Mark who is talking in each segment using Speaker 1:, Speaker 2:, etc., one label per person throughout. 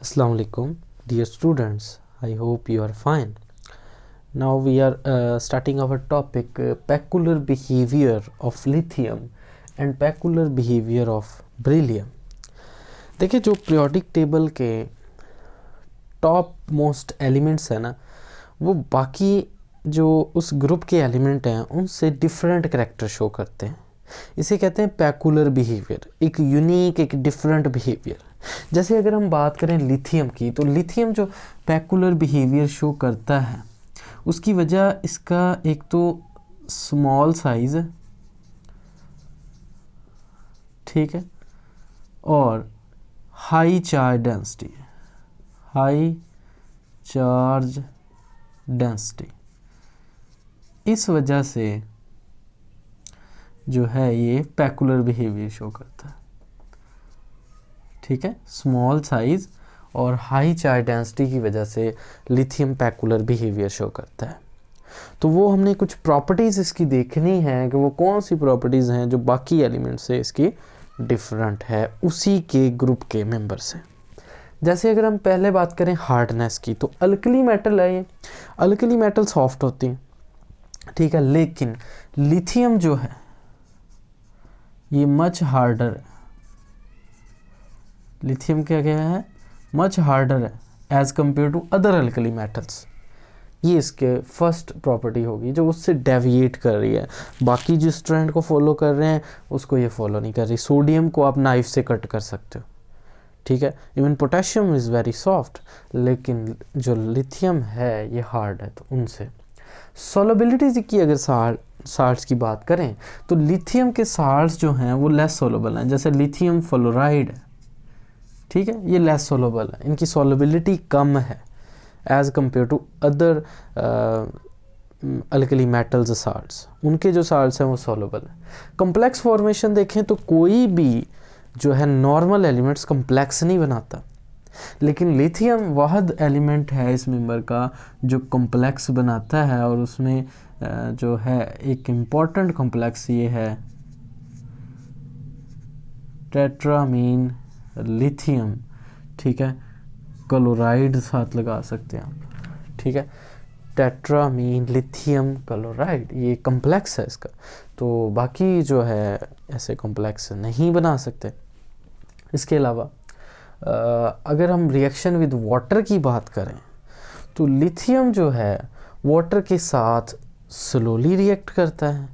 Speaker 1: Assalamu alaikum, dear students. I hope you are fine. Now we are starting our topic peculiar behavior of lithium and peculiar behavior of beryllium. देखिए जो periodic table के top most elements है ना, वो बाकी जो उस group के एलिमेंट हैं उनसे डिफरेंट कैरेक्टर शो करते हैं. इसे कहते हैं पेकुलर बिहेवियर, एक यूनिक, एक डिफरेंट बिहेवियर. जैसे अगर हम बात करें लिथियम की, तो लिथियम जो पेकुलर बिहेवियर शो करता है उसकी वजह इसका एक तो स्मॉल साइज है, ठीक है, और high charge density, high charge density. इस वजह से जो है ये पेकुलर बिहेवियर शो करता है, ठीक है. स्मॉल साइज और हाई चार्ज डेंसिटी की वजह से लिथियम पेकुलर बिहेवियर शो करता है. तो वो हमने कुछ प्रॉपर्टीज़ इसकी देखनी है कि वो कौन सी प्रॉपर्टीज़ हैं जो बाकी एलिमेंट से इसकी डिफरेंट है उसी के ग्रुप के मेंबर से. जैसे अगर हम पहले बात करें हार्डनेस की, तो अल्कली मेटल है ये, अल्कली मेटल सॉफ्ट होती हैं, ठीक है, लेकिन लिथियम जो है ये मच हार्डर है. लिथियम क्या है, मच हार्डर है as compare to other alkali metals. ये इसके फर्स्ट प्रॉपर्टी होगी जो उससे डेविएट कर रही है. बाकी जिस ट्रेंड को फॉलो कर रहे हैं उसको ये फॉलो नहीं कर रही. सोडियम को आप नाइफ से कट कर सकते हो, ठीक है. Even potassium is very soft, लेकिन जो लिथियम है ये हार्ड है. तो उनसे सोलबिलिटी की अगर साल्ट्स की बात करें तो लिथियम के साल्ट्स जो हैं वो लेस सोलबल हैं. जैसे लिथियम फ्लोराइड है, ठीक है, ये लेस सोलबल है, इनकी सोलबिलिटी कम है as compare to other alkali metals salts. उनके जो साल्ट्स हैं वो सोलबल है. कम्प्लेक्स फॉर्मेशन देखें तो कोई भी जो है नॉर्मल एलिमेंट्स कम्प्लेक्स नहीं बनाता, लेकिन लिथियम वाहद एलिमेंट है इस मेंबर का जो कम्प्लेक्स बनाता है. और उसमें जो है एक इम्पॉर्टेंट कम्प्लेक्स ये है टेट्रामीन लिथियम, ठीक है, क्लोराइड साथ लगा सकते हैं आप, ठीक है. टेट्रामीन लिथियम क्लोराइड ये कम्प्लेक्स है इसका. तो बाकी जो है ऐसे कम्प्लेक्स नहीं बना सकते. इसके अलावा अगर हम रिएक्शन विद वाटर की बात करें तो लिथियम जो है वाटर के साथ स्लोली रिएक्ट करता है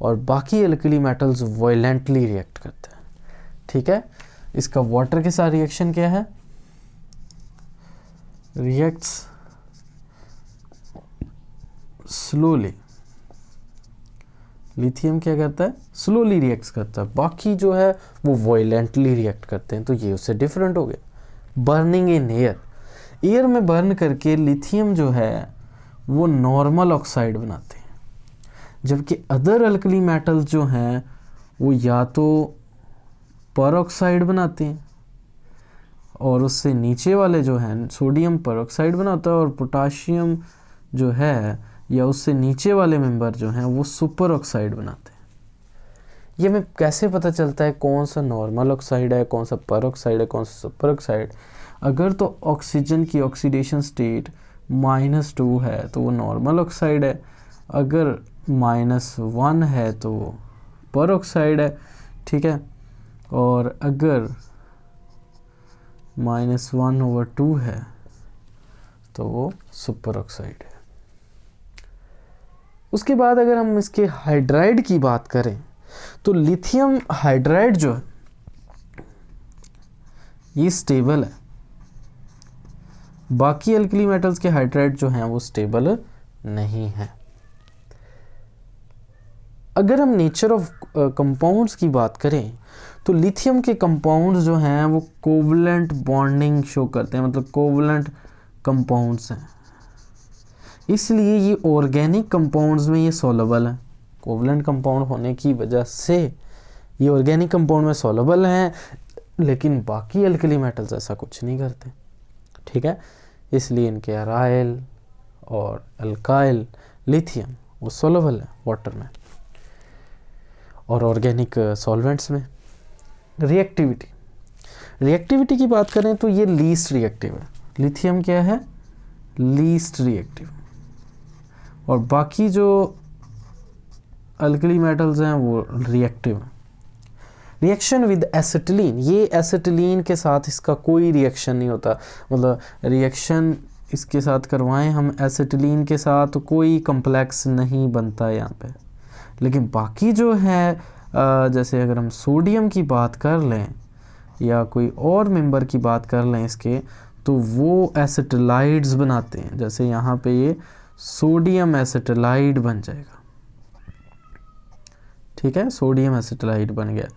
Speaker 1: और बाकी अल्कली मेटल्स वायलेंटली रिएक्ट करते हैं, ठीक है. इसका वाटर के साथ रिएक्शन क्या है, रिएक्ट्स स्लोली. लिथियम क्या करता है, स्लोली रिएक्ट करता है, बाकी जो है वो वायलेंटली रिएक्ट करते हैं. तो ये उससे डिफरेंट हो गया. बर्निंग इन एयर, एयर में बर्न करके लिथियम जो है वो नॉर्मल ऑक्साइड बनाते हैं, जबकि अदर अल्कली मेटल्स जो हैं वो या तो परऑक्साइड बनाते हैं और उससे नीचे वाले जो हैं सोडियम परऑक्साइड बनाता है, और पोटाशियम जो है या उससे नीचे वाले मेंबर जो हैं वो सुपर ऑक्साइड बनाते हैं. ये हमें कैसे पता चलता है कौन सा नॉर्मल ऑक्साइड है, कौन सा परऑक्साइड है, कौन सा सुपर ऑक्साइड. अगर तो ऑक्सीजन की ऑक्सीडेशन स्टेट -2 है तो वो नॉर्मल ऑक्साइड है, अगर -1 है तो वो परऑक्साइड है, ठीक है, और अगर -1/2 है तो वो सुपर ऑक्साइड है. उसके बाद अगर हम इसके हाइड्राइड की बात करें तो लिथियम हाइड्राइड जो है ये स्टेबल है. बाकी अल्कली मेटल्स के हाइड्राइड जो हैं वो स्टेबल नहीं है. अगर हम नेचर ऑफ कंपाउंड्स की बात करें तो लिथियम के कंपाउंड्स जो हैं वो कोवलेंट बॉन्डिंग शो करते हैं, मतलब कोवलेंट कंपाउंड्स हैं, इसलिए ये ऑर्गेनिक कंपाउंड्स में ये सोलबल है. कोवलेंट कंपाउंड होने की वजह से ये ऑर्गेनिक कंपाउंड में सोलबल हैं, लेकिन बाकी अल्कली मेटल्स ऐसा कुछ नहीं करते, ठीक है. इसलिए इनके अराइल और अल्काइल लिथियम वो सोलबल है वाटर में और ऑर्गेनिक सॉल्वेंट्स में. रिएक्टिविटी, रिएक्टिविटी की बात करें तो ये लीस्ट रिएक्टिव है, लिथियम क्या है, लीस्ट रिएक्टिव, और बाकी जो अल्कली मेटल्स हैं वो रिएक्टिव हैं। रिएक्शन विद एसिटिलीन, ये एसिटिलीन के साथ इसका कोई रिएक्शन नहीं होता, मतलब रिएक्शन इसके साथ करवाएं हम एसिटिलीन के साथ तो कोई कम्प्लेक्स नहीं बनता यहाँ पे। लेकिन बाकी जो है जैसे अगर हम सोडियम की बात कर लें या कोई और मेंबर की बात कर लें इसके, तो वो एसिटिलाइड्स बनाते हैं। जैसे यहाँ पे ये सोडियम एसिटिलाइड बन जाएगा, ठीक है, सोडियम एसिटिलाइड बन गया।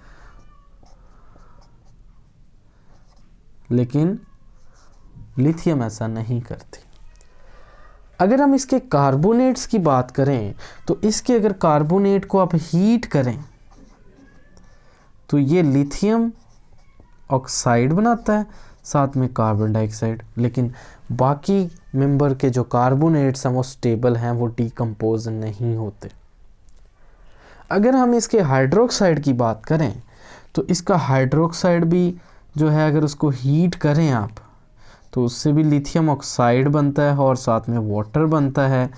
Speaker 1: लेकिन लिथियम ऐसा नहीं करती। अगर हम इसके कार्बोनेट्स की बात करें तो इसके अगर कार्बोनेट को आप हीट करें तो ये लिथियम ऑक्साइड बनाता है, साथ में कार्बन डाइऑक्साइड। लेकिन बाकी मेंबर के जो कार्बोनेट्स हैं वो स्टेबल हैं, वो डीकम्पोज नहीं होते। अगर हम इसके हाइड्रोक्साइड की बात करें तो इसका हाइड्रोक्साइड भी जो है अगर उसको हीट करें आप तो उससे भी लिथियम ऑक्साइड बनता है और साथ में वाटर बनता है,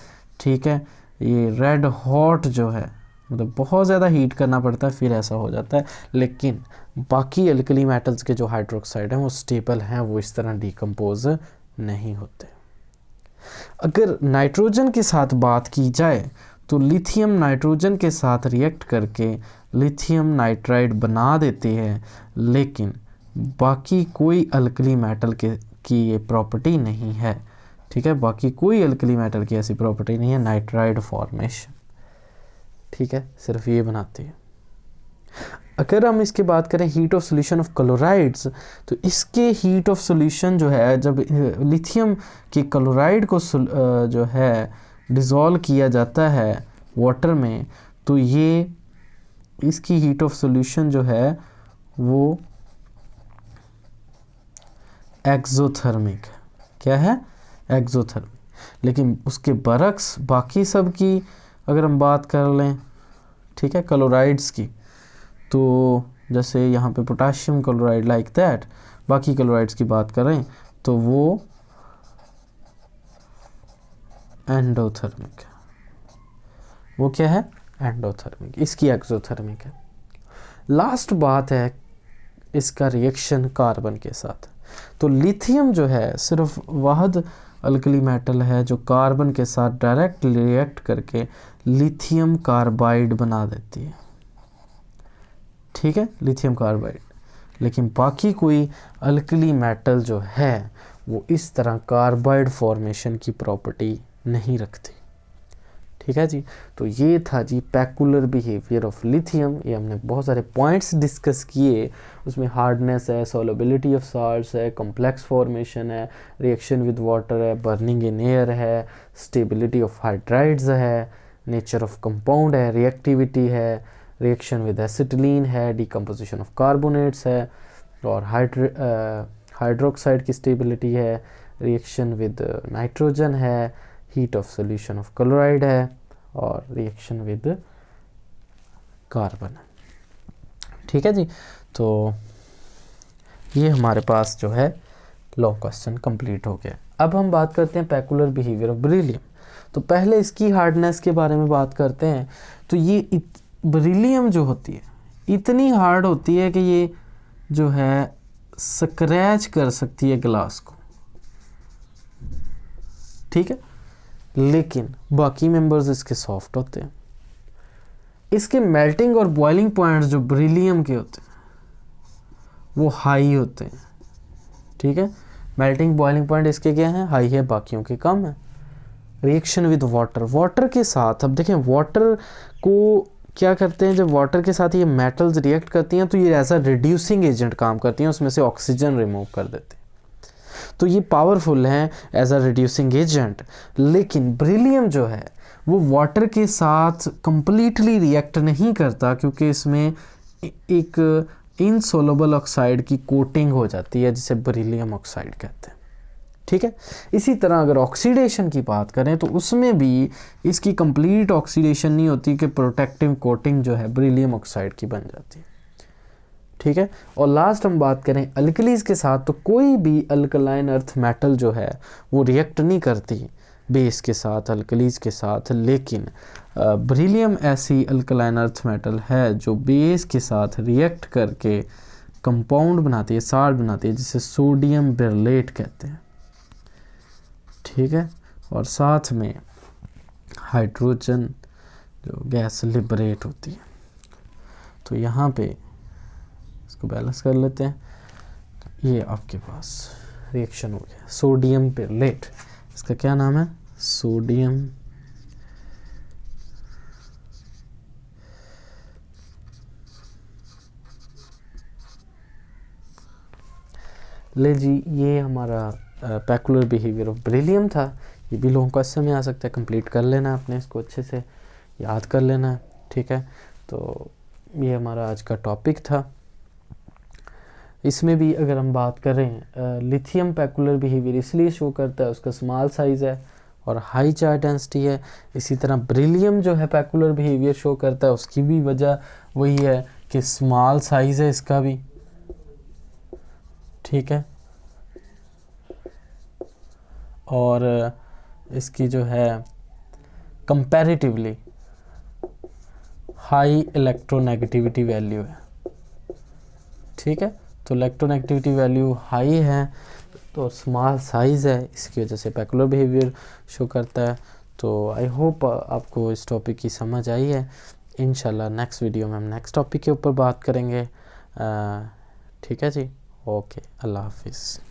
Speaker 1: ठीक है। ये रेड हॉट जो है मतलब बहुत ज़्यादा हीट करना पड़ता है फिर ऐसा हो जाता है। लेकिन बाकी अल्कली मेटल्स के जो हाइड्रोक्साइड हैं वो स्टेबल हैं, वो इस तरह डिकम्पोज नहीं होते। अगर नाइट्रोजन के साथ बात की जाए तो लिथियम नाइट्रोजन के साथ रिएक्ट करके लिथियम नाइट्राइड बना देते हैं, लेकिन बाकी कोई अल्कली मेटल की ये प्रॉपर्टी नहीं है, ठीक है। बाकी कोई अल्कली मेटल की ऐसी प्रॉपर्टी नहीं है नाइट्राइड फॉर्मेशन, ठीक है, सिर्फ ये बनाती है। अगर हम इसके बात करें heat of solution of chlorides, तो इसके हीट ऑफ सॉल्यूशन जो है जब लिथियम के क्लोराइड को जो है डिज़ोल्व किया जाता है वाटर में, तो ये इसकी हीट ऑफ सॉल्यूशन जो है वो एक्सोथर्मिक है। क्या है? एक्सोथर्मिक। लेकिन उसके बरक्स बाकी सब की अगर हम बात कर लें, ठीक है, क्लोराइड्स की, तो जैसे यहाँ पे पोटाशियम क्लोराइड लाइक दैट, बाकी क्लोराइड्स की बात करें तो वो एंडोथर्मिक है। वो क्या है? एंडोथर्मिक। इसकी एक्सोथर्मिक है। लास्ट बात है इसका रिएक्शन कार्बन के साथ। तो लिथियम जो है सिर्फ वाहद अल्कली मेटल है जो कार्बन के साथ डायरेक्ट रिएक्ट करके लिथियम कार्बाइड बना देती है, ठीक है, लिथियम कार्बाइड। लेकिन बाकी कोई अल्कली मेटल जो है वो इस तरह कार्बाइड फॉर्मेशन की प्रॉपर्टी नहीं रखती, ठीक है जी। तो ये था जी पैकुलर बिहेवियर ऑफ लिथियम। ये हमने बहुत सारे पॉइंट्स डिस्कस किए, उसमें हार्डनेस है, सॉल्युबिलिटी ऑफ साल्ट्स है, कॉम्प्लेक्स फॉर्मेशन है, रिएक्शन विद वाटर है, बर्निंग इन एयर है, स्टेबिलिटी ऑफ हाइड्राइड्स है, नेचर ऑफ कंपाउंड है, रिएक्टिविटी है, रिएक्शन विद एसिटिलीन है, डिकम्पोजिशन ऑफ कार्बोनेट्स है, और हाइड्रोक्साइड की स्टेबिलिटी है, रिएक्शन विद नाइट्रोजन है, heat of solution of chloride है, और रिएक्शन विद कार्बन, ठीक है जी। तो ये हमारे पास जो है लॉ क्वेश्चन कंप्लीट हो गया। अब हम बात करते हैं पैकुलर बिहेवियर ऑफ बेरिलियम। तो पहले इसकी हार्डनेस के बारे में बात करते हैं। तो ये बेरिलियम जो होती है इतनी हार्ड होती है कि ये जो है स्क्रैच कर सकती है ग्लास को, ठीक है। लेकिन बाकी मेंबर्स इसके सॉफ्ट होते हैं। इसके मेल्टिंग और बॉइलिंग पॉइंट्स जो बेरिलियम के होते हैं वो हाई होते हैं, ठीक है। मेल्टिंग बॉइलिंग पॉइंट इसके क्या है? हाई है, बाकियों के कम है। रिएक्शन विद वाटर, वाटर के साथ, अब देखें वाटर को क्या करते हैं, जब वाटर के साथ ये मेटल्स रिएक्ट करती हैं तो ये ऐसा रिड्यूसिंग एजेंट काम करती हैं, उसमें से ऑक्सीजन रिमूव कर देते हैं। तो ये पावरफुल हैं एज अ रिड्यूसिंग एजेंट। लेकिन बेरिलियम जो है वो वाटर के साथ कंप्लीटली रिएक्ट नहीं करता, क्योंकि इसमें एक इनसोल्युबल ऑक्साइड की कोटिंग हो जाती है जिसे बेरिलियम ऑक्साइड कहते हैं, ठीक है। इसी तरह अगर ऑक्सीडेशन की बात करें तो उसमें भी इसकी कंप्लीट ऑक्सीडेशन नहीं होती कि प्रोटेक्टिव कोटिंग जो है बेरिलियम ऑक्साइड की बन जाती है, ठीक है। और लास्ट हम बात करें अल्कलीज के साथ, तो कोई भी अल्कलाइन अर्थ मेटल जो है वो रिएक्ट नहीं करती बेस के साथ, अल्कलीज के साथ, लेकिन बेरिलियम ऐसी अल्कलाइन अर्थ मेटल है जो बेस के साथ रिएक्ट करके कंपाउंड बनाती है, साल्ट बनाती है, जिसे सोडियम बेरिलेट कहते हैं, ठीक है। और साथ में हाइड्रोजन जो गैस लिबरेट होती है। तो यहाँ पे इसको बैलेंस कर लेते हैं, ये आपके पास रिएक्शन हो गया सोडियम बेरिलेट। इसका क्या नाम है? सोडियम ले जी। ये हमारा पेकुलर बिहेवियर ऑफ बेरिलियम था। ये भी लोगों को क्वेश्चन में आ सकता है, कंप्लीट कर लेना आपने, इसको अच्छे से याद कर लेना है, ठीक है। तो ये हमारा आज का टॉपिक था। इसमें भी अगर हम बात करें, लिथियम पेकुलर बिहेवियर इसलिए शो करता है उसका स्मॉल साइज़ है और हाई चार्ज डेंसिटी है। इसी तरह बेरिलियम जो है पेकुलर बिहेवियर शो करता है, उसकी भी वजह वही है कि स्मॉल साइज़ है इसका भी, ठीक है। और इसकी जो है कंपैरेटिवली हाई इलेक्ट्रोनेगेटिविटी वैल्यू है, ठीक है। तो इलेक्ट्रोनेगेटिविटी वैल्यू हाई है, तो स्मॉल साइज़ है, इसकी वजह से पेकुलर बिहेवियर शो करता है। तो आई होप आपको इस टॉपिक की समझ आई है। इंशाल्लाह नेक्स्ट वीडियो में हम नेक्स्ट टॉपिक के ऊपर बात करेंगे, ठीक है जी। ओके, अल्लाह हाफिज़।